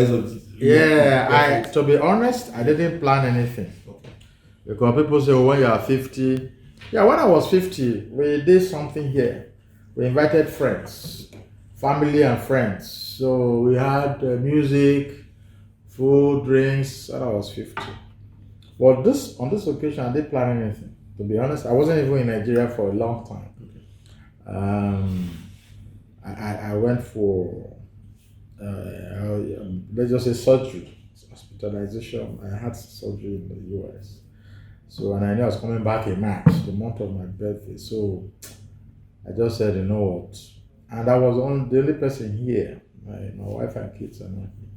surprise or to be honest, I didn't plan anything. Okay. Because people say, oh, when you are 50. Yeah, when I was 50, we did something here. We invited friends, family and friends. So we had music, food, drinks, and I was 50. But on this occasion, I didn't plan anything. To be honest, I wasn't even in Nigeria for a long time. I went for, let's just say surgery, hospitalization. I had surgery in the US. So, and I knew I was coming back in March, the month of my birthday. So, I just said, you know what? And I was the only person here. My wife and kids are not here.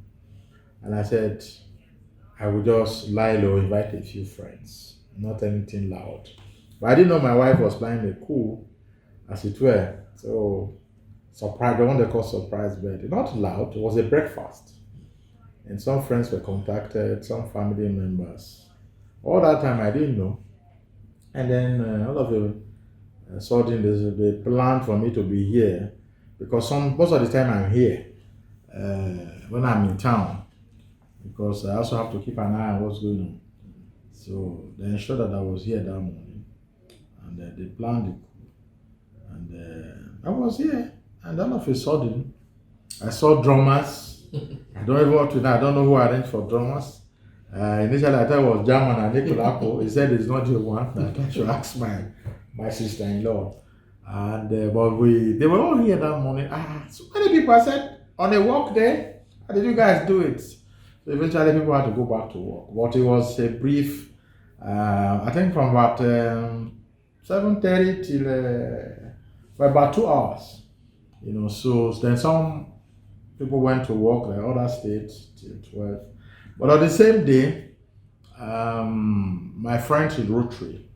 And I said, I would just lie low, invite a few friends, not anything loud. But I didn't know my wife was planning a cool, as it were. So, surprise, the one they call surprise birthday. Not loud, it was a breakfast. And some friends were contacted, some family members. All that time I didn't know. And then all of a sudden they planned for me to be here because most of the time I'm here when I'm in town because I also have to keep an eye on what's going on. So they ensured that I was here that morning and they planned it. And I was here and all of a sudden I saw drummers. I don't even want to know. I don't know who arranged for drummers. Initially, I thought it was German and Nicolaco. He said it's not the one. That I should ask my sister-in-law. And but they were all here that morning. So many people. I said on a work day, how did you guys do it? So eventually, people had to go back to work. But it was a brief. I think from about 7:30 till for about 2 hours. So then some people went to work like other states till 12. But on the same day, my friends in Rotary,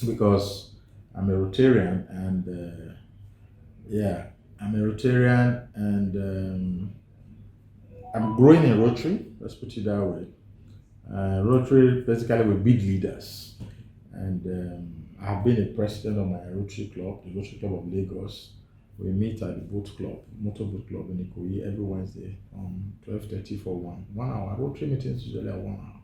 because I'm a Rotarian, and I'm a Rotarian, and I'm growing in Rotary. Let's put it that way. Rotary basically with big leaders, and I've been a president of my Rotary Club, the Rotary Club of Lagos. We meet at the motor boat club in Ikoyi every Wednesday from 12:30 for 1 hour. Rotary meetings usually are 1 hour.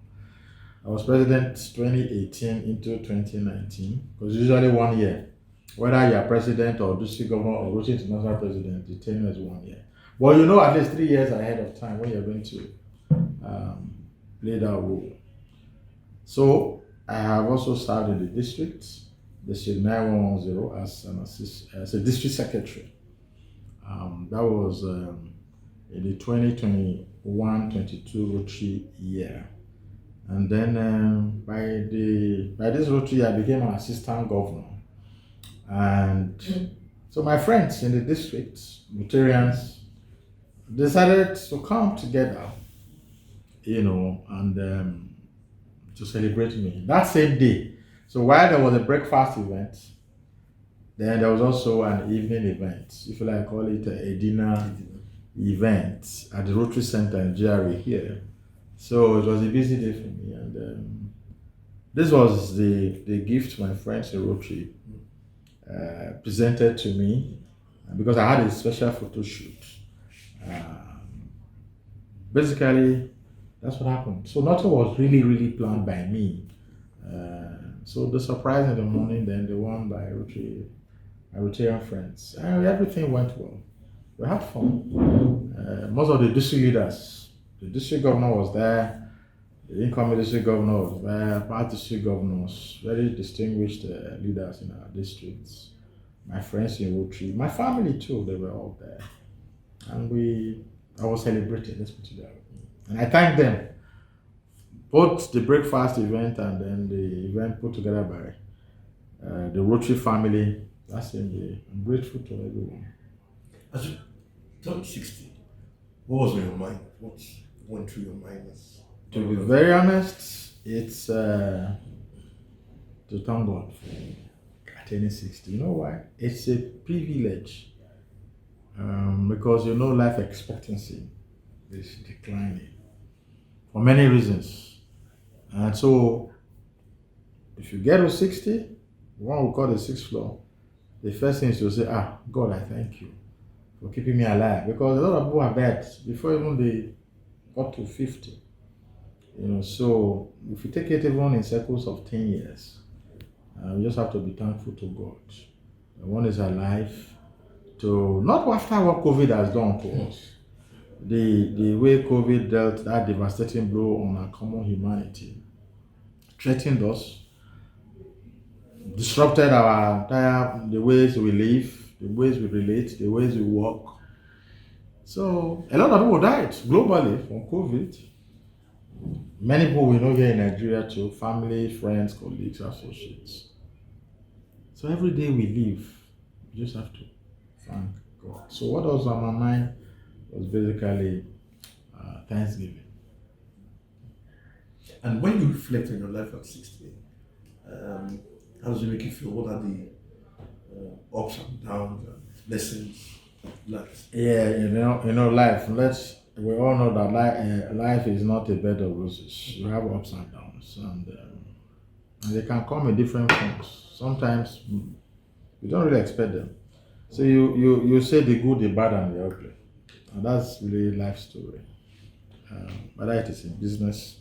I was president 2018 into 2019 because usually 1 year. Whether you are president or district governor or Rotary International president, the tenure is 1 year. But at least 3 years ahead of time when you're going to play that role. So I have also served in the district 9110 as a district secretary. That was in the 2021-22 Rotary year. And then by this Rotary I became an assistant governor. And so my friends in the district, Rotarians, decided to come together, and to celebrate me that same day. So while there was a breakfast event, then there was also an evening event, if you like call it a dinner event at the Rotary Center in GRA here. So it was a busy day for me, and this was the gift my friends in Rotary presented to me because I had a special photo shoot. Basically, that's what happened. So nothing was really, really planned by me. So the surprise in the morning, then the one by my Rotarian friends, and everything went well. We had fun. Most of the district leaders, the district governor was there, the incoming district governor was there, past district governors, very distinguished leaders in our districts. My friends in Rotary, my family too, they were all there. And I was celebrating, let's put it that way. And I thank them. Both the breakfast event and then the event put together by the Rotary family. That's in the I'm grateful to everyone. As you turned 60, what was on your mind? What went through your mind? To be very honest, it's to thank God for attaining 60. You know why? It's a privilege because life expectancy is declining for many reasons. And so, if you get to 60, one will call the sixth floor, the first thing is to say, God, I thank you for keeping me alive. Because a lot of people are dead before even up to 50. So if you take it even in circles of 10 years, we just have to be thankful to God. One is alive to not after what COVID has done to us. The way COVID dealt that devastating blow on our common humanity, threatened us, disrupted our entire the ways we live, the ways we relate, the ways we work. So a lot of people died globally from COVID. Many people we know here in Nigeria too, family, friends, colleagues, associates. So every day we live, we just have to thank God. So what was on my mind was basically Thanksgiving. And when you reflect on your life at 60, how does it make you feel? What are the ups and downs and lessons learned? Yeah, life. We all know that life is not a bed of roses. You have ups and downs, and they can come in different forms. Sometimes you don't really expect them. So you say the good, the bad, and the ugly, and that's really life story. Whether it is in business,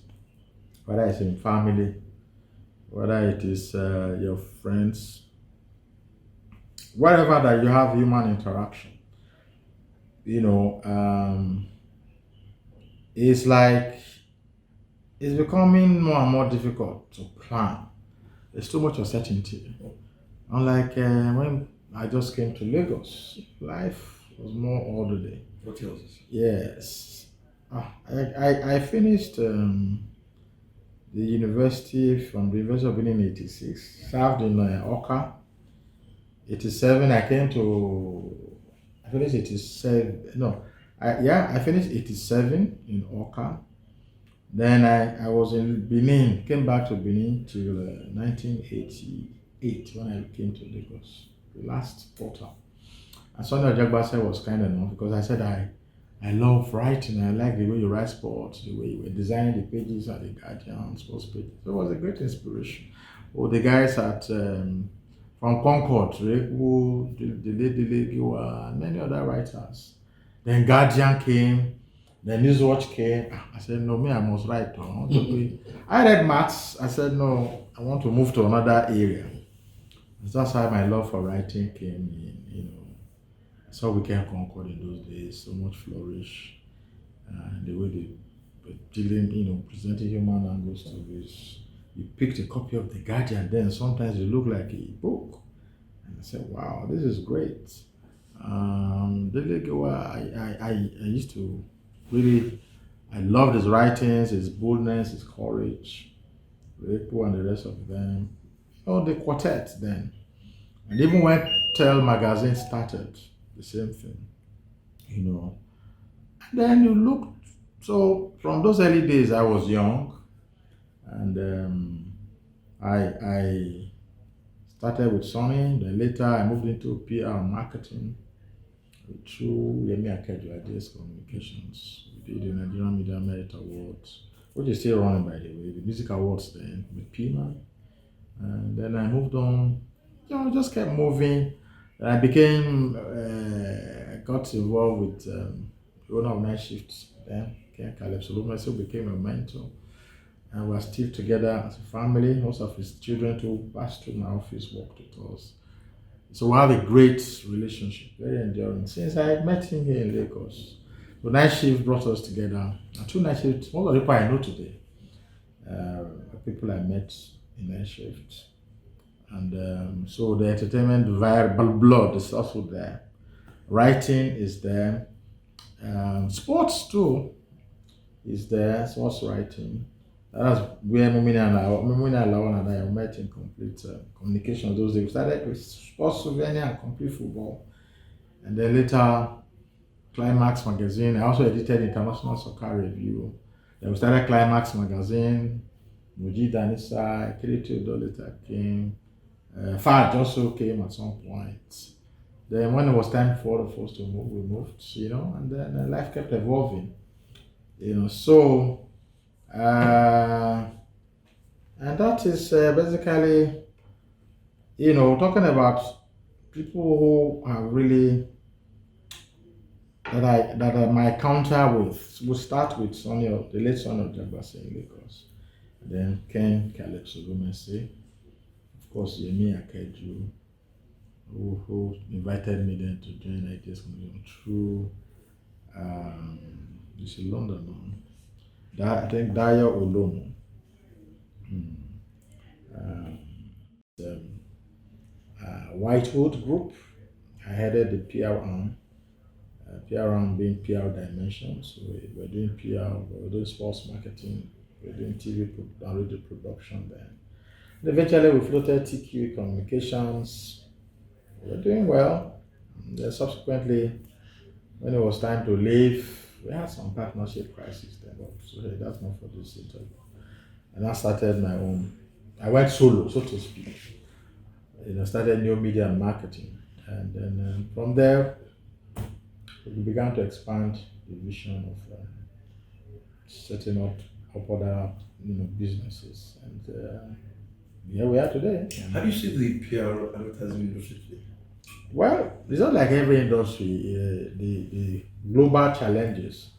whether it's in family, whether it is your friends, wherever that you have human interaction, you know, it's like it's becoming more and more difficult to plan. There's too much uncertainty. Unlike when I just came to Lagos, life was more orderly. What else is? Yes. I finished the university from the University of Benin in 86, served in Oka. 87, I finished 87. No, I finished 87 in Oka. Then I was in Benin, came back to Benin till 1988 when I came to Lagos, the last quarter. And Sonny Ojagbase was kind enough because I said I love writing. I like the way you write sports, the way you were designing the pages at the Guardian, sports pages. So it was a great inspiration. Oh, the guys at from Concord, Reku, Dele Giwa, and many other writers. Then Guardian came, then Newswatch came. I said, no, me, I must write. I want to be. I read maths. I said, no, I want to move to another area. That's how my love for writing came in. I saw Weekend Concord in those days, so much flourish. The way they were dealing, presenting human angles to this. You picked a copy of The Guardian, then sometimes it looked like a book. And I said, wow, this is great. I used to really, I loved his writings, his boldness, his courage, Repo and the rest of them. The quartet then. And even when Tell magazine started, the same thing, And then you look, so from those early days, I was young, and I started with Sony. Then later, I moved into PR marketing through Yemi Akeju Ideas Communications. We did the Nigerian Media Merit Awards, which is still running, by the way, the music awards then with Pima. And then I moved on, just kept moving. I got involved with the owner of Night Shift then, Caleb Solomon, so became a mentor. And we're still together as a family. Most of his children too passed through my office, worked with us. So we have a great relationship, very enduring. Since I met him here in Lagos, the Night Shift brought us together. And through Night Shift, most of the people I know today, people I met in Night Shift. And so the entertainment via blood is also there. Writing is there. Sports too is there. Sports writing. That's where Mumina Lawan and I met in complete communication those days. We started with sports souvenir and complete football. And then later, Climax magazine. I also edited International Soccer Review. Then we started Climax magazine. Muji Danisa, Kiriti Odolita came. Fad also came at some point. Then when it was time for all of us to move, we moved, and then life kept evolving, so, and that is basically, talking about people who have really my counter with will start with the late son of Jagbase in Lagos, then Ken Calypso Gomese, of course Yemi Akeju, who invited me then to join Ideas Communion through it's in London now. I think Dayo Olomo. Um, Whitewood Group. I headed the PR arm. PR arm being PR Dimensions. So we're doing PR, we're doing sports marketing, we're doing TV and radio production then. And eventually we floated TQ Communications. We're doing well. And then subsequently, when it was time to leave, we had some partnership crisis then, but so that's not for this interview. And I started my own. I went solo, so to speak. Started new media and marketing, and then from there we began to expand the vision of setting up other businesses, and here we are today. How do you see the PR advertising industry today? Well, it's not like every industry. The global challenges,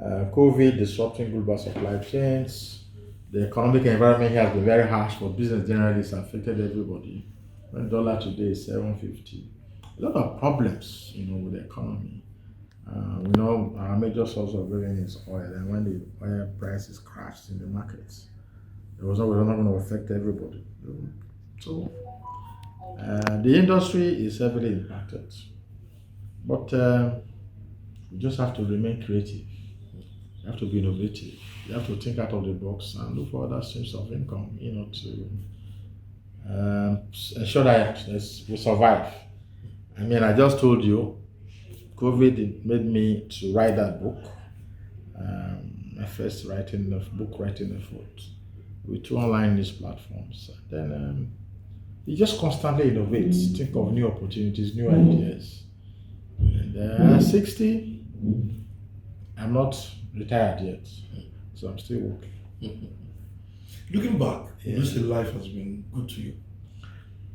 COVID disrupting global supply chains, the economic environment here has been very harsh for business generally. It's affected everybody. When dollar today is 750, a lot of problems, with the economy. We know our major source of revenue is oil, and when the oil prices crashed in the markets, it was not going to affect everybody. So the industry is heavily impacted, but we just have to remain creative. You have to be innovative. You have to think out of the box and look for other streams of income, to ensure that we survive. I mean, I just told you, COVID it made me to write that book. My first book writing effort with 2 online news platforms. Then you just constantly innovate, think of new opportunities, new ideas. And at 60, I'm not retired yet, so I'm still working. Looking back, you say life has been good to you.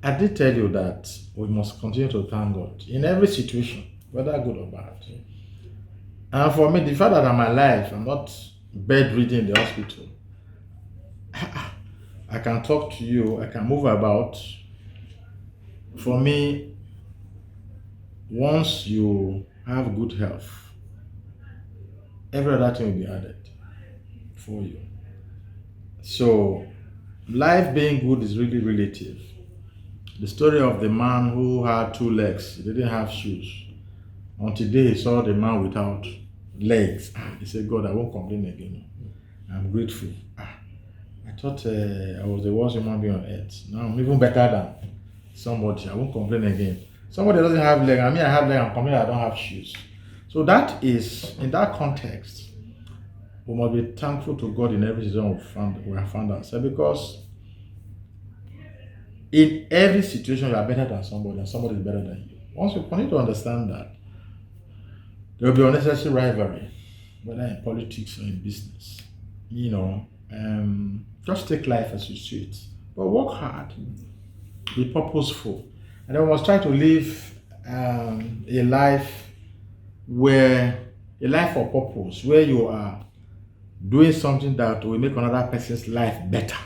I did tell you that we must continue to thank God in every situation, whether good or bad. And for me, the fact that I'm alive, I'm not bedridden in the hospital. I can talk to you, I can move about. For me, once you have good health, every other thing will be added for you. So, life being good is really relative. The story of the man who had 2 legs, he didn't have shoes. Until he saw the man without legs. He said, God, I won't complain again. I'm grateful. I thought I was the worst human being on earth. Now I'm even better than somebody. I won't complain again. Somebody doesn't have legs. I have legs. I'm complaining I don't have shoes. So that is, in that context, we must be thankful to God in every situation we have found ourselves, because in every situation you are better than somebody and somebody is better than you. Once you need to understand that, there will be unnecessary rivalry, whether in politics or in business. Just take life as you see it, but work hard, be purposeful, and then we must try to live a life for purpose, where you are doing something that will make another person's life better.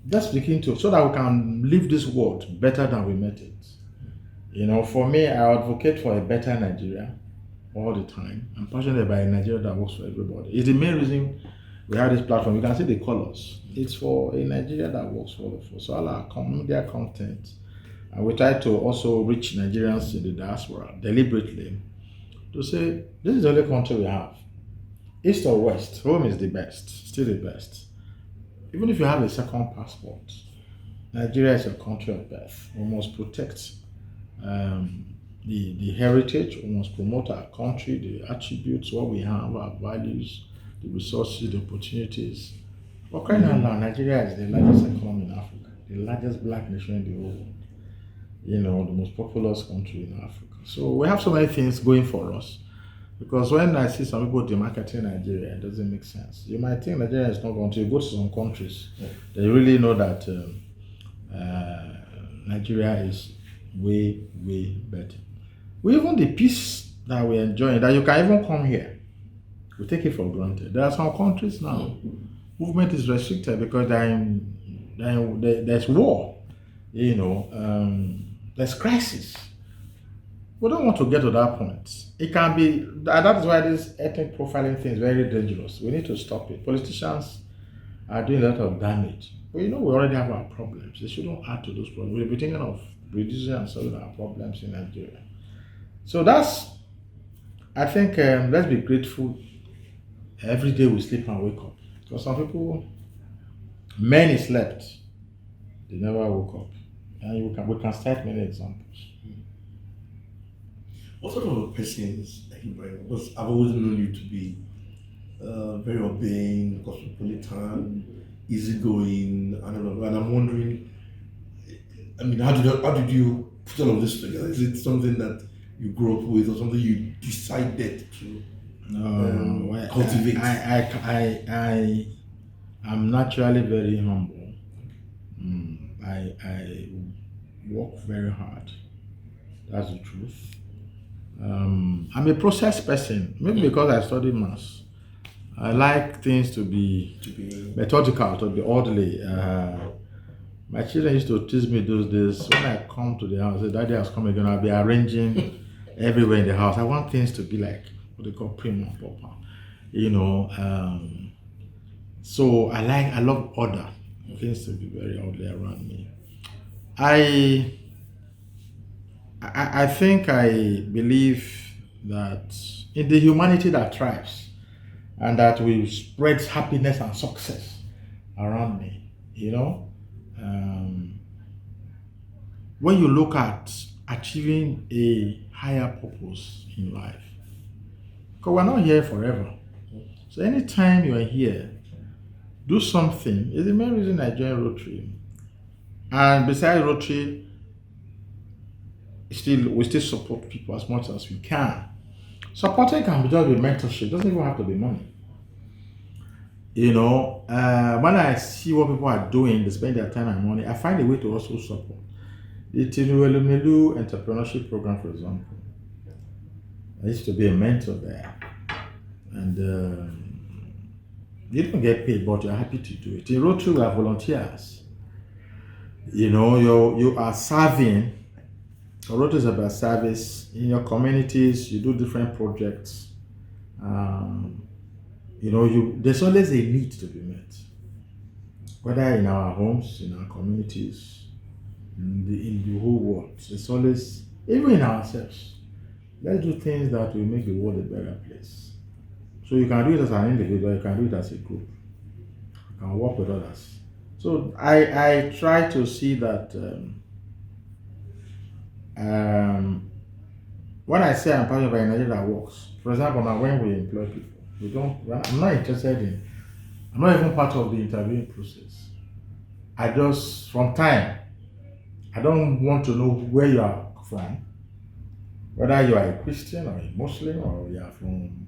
Just begin to, so that we can leave this world better than we met it. For me, I advocate for a better Nigeria all the time. I'm passionate about a Nigeria that works for everybody. It's the main reason we have this platform. You can see the colors. It's for a Nigeria that works for all of us. So all our media content, and we try to also reach Nigerians in the diaspora deliberately to say, this is the only country we have. East or West, home is the best, still the best. Even if you have a second passport, Nigeria is your country of birth. We must protect the heritage. We must promote our country, the attributes, what we have, our values, the resources, the opportunities. But right now, Nigeria is the largest economy in Africa, the largest black nation in the world. The most populous country in Africa. So we have so many things going for us. Because when I see some people demarketing Nigeria, it doesn't make sense. You might think Nigeria is not going to. You go to some countries, they really know that Nigeria is way, way better. Even the peace that we're enjoying, that you can even come here. We take it for granted. There are some countries now, movement is restricted because there's war, there's crisis. We don't want to get to that point. It can be, and that is why this ethnic profiling thing is very dangerous. We need to stop it. Politicians are doing a lot of damage. But we already have our problems. They shouldn't add to those problems. We'll be thinking of reducing and solving our problems in Nigeria. So I think, let's be grateful every day we sleep and wake up. Because some people, many slept, they never woke up. And we can cite many examples. What sort of a person is Braimah? Because I've always known you to be very obeying, cosmopolitan, easygoing, and all of that. And I'm wondering, I mean, how did you put all of this together? Is it something that you grew up with, or something you decided to cultivate? I'm naturally very humble. I work very hard. That's the truth. I'm a process person, maybe because I studied maths. I like things to be methodical, to be orderly. My children used to tease me those days. When I come to the house, say, Daddy has come again, I'll be arranging everywhere in the house. I want things to be like what they call Braimah proper. So I love order. Things to be very orderly around me. I think I believe that in the humanity that thrives and that will spread happiness and success around me. When you look at achieving a higher purpose in life, because we're not here forever. So anytime you are here, do something. It's the main reason I joined Rotary. And besides Rotary, we still support people as much as we can. Supporting can be just be mentorship. It doesn't even have to be money. When I see what people are doing, they spend their time and money, I find a way to also support. The Tinuelu Entrepreneurship Program, for example. I used to be a mentor there. And you don't get paid, but you're happy to do it. In Rotary, we are volunteers. You are serving. Rotary is about service. In your communities, you do different projects. There's always a need to be met. Whether in our homes, in our communities, in the whole world. There's always, even in ourselves, let's do things that will make the world a better place. So you can do it as an individual, you can do it as a group. You can work with others. So I try to see that when I say I'm passionate about energy that works, for example, now when we employ people, I'm not even part of the interviewing process. I don't want to know where you are from, whether you are a Christian or a Muslim or you are from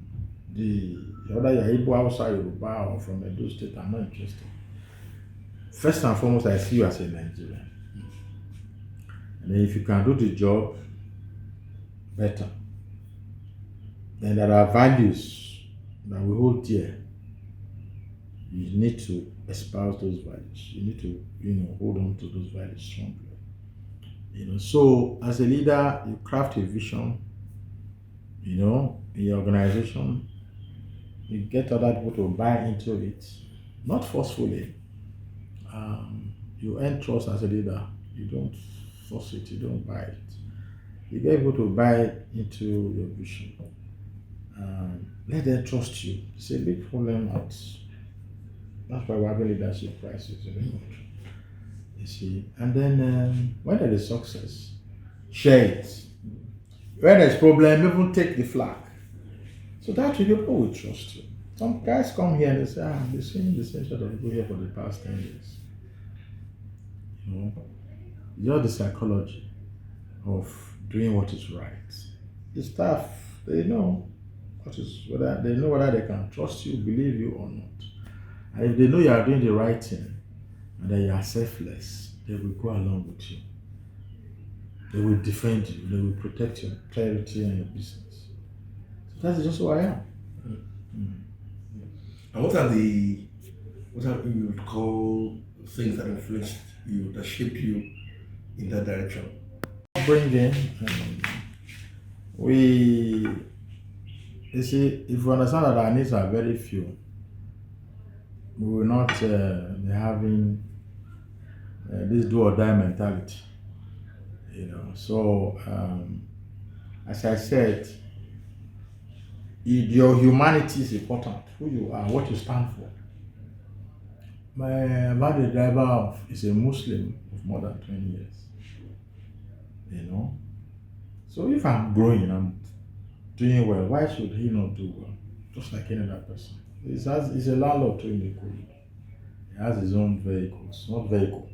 whether you are Igbo, Hausa, Yoruba, or from Edo State. I'm not interested. First and foremost, I see you as a Nigerian. And if you can do the job better, then there are values that we hold dear. You need to espouse those values. You need to, hold on to those values strongly. So as a leader, you craft a vision, in your organization. You get other people to buy into it, not forcefully. You earn trust as a leader. You don't force it, you don't buy it. You get people to buy into your vision. Let them trust you. It's a big problem out. That's why we're having leadership crisis in the country. You see. And then when there is success, share it. When there's problem, even take the flag. So that way people will trust you. Some guys come here and they say, I've been seeing the same sort of people here for the past 10 years. You're the psychology of doing what is right. The staff, they know whether they can trust you, believe you or not. And if they know you are doing the right thing and that you are selfless, they will go along with you. They will defend you, they will protect your clarity and your business. That's just who I am. And what are you would call things that influenced you, that shaped you in that direction? Bringing, we, you see, if we understand that our needs are very few, we will not be having this do or die mentality. So as I said, your humanity is important. Who you are, what you stand for. My value driver is a Muslim of more than 20 years. So if I'm growing, I'm doing well, why should he not do well? Just like any other person. He's a landlord to him. He has his own vehicles, not vehicle.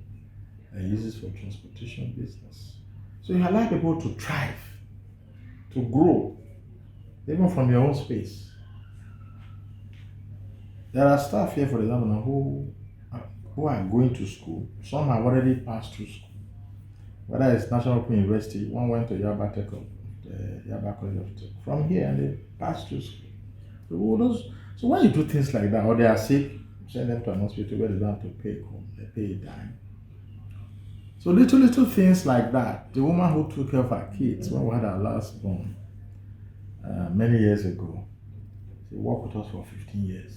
And he uses for transportation business. So you allow people to thrive, to grow, even from your own space. There are staff here, for example, now who are going to school. Some have already passed through school. Whether it's National Open University, one went to Yaba Tech, Yaba College of Tech. From here, and they passed through school. So when you do things like that, or they are sick, send them to an hospital where they don't have to pay home, they pay a dime. So little things like that. The woman who took care of her kids when we had our last born many years ago, she worked with us for 15 years.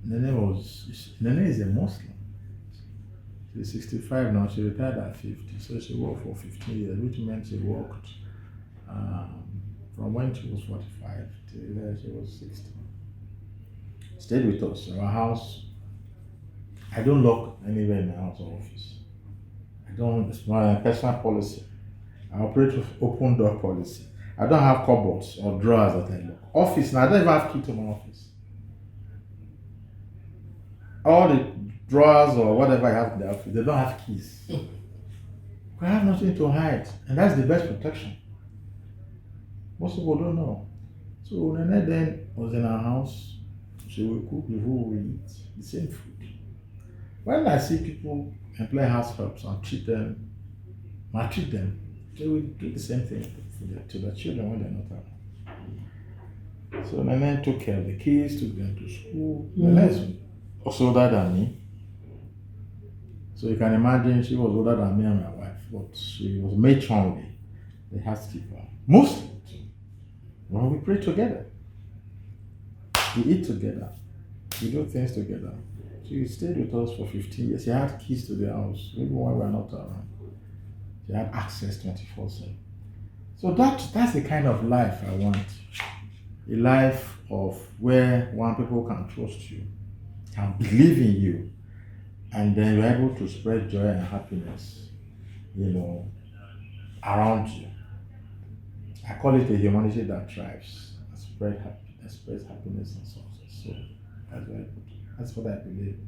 Nene is a Muslim. She's 65 now. She retired at 50, so she worked for 15 years, which meant she worked from when she was 45 till she was 60. Stayed with us. Our house, I don't lock anywhere in my house or office. It's my personal policy. I operate with open door policy. I don't have cupboards or drawers that I lock. Office, now I don't even have key to my office. All the drawers or whatever I have in the office, they don't have keys. I have nothing to hide, and that's the best protection. Most people don't know. So Nene then was in our house. She will cook before we eat the same food. When I see people employ house helps and maltreat them, they will do the same thing to their children when they're not around. So Nene took care of the kids, took them to school. Nene is also older than me. So you can imagine she was older than me and my wife, but she was matronly, the housekeeper. Mostly. Well, we pray together. We eat together. We do things together. She stayed with us for 15 years. She had keys to the house, even when we were not around. She had access 24/7. So that's the kind of life I want. A life of where one people can trust you, can believe in you, and then you're able to spread joy and happiness, around you. I call it a humanity that thrives and spreads happiness and success. So that's what I believe.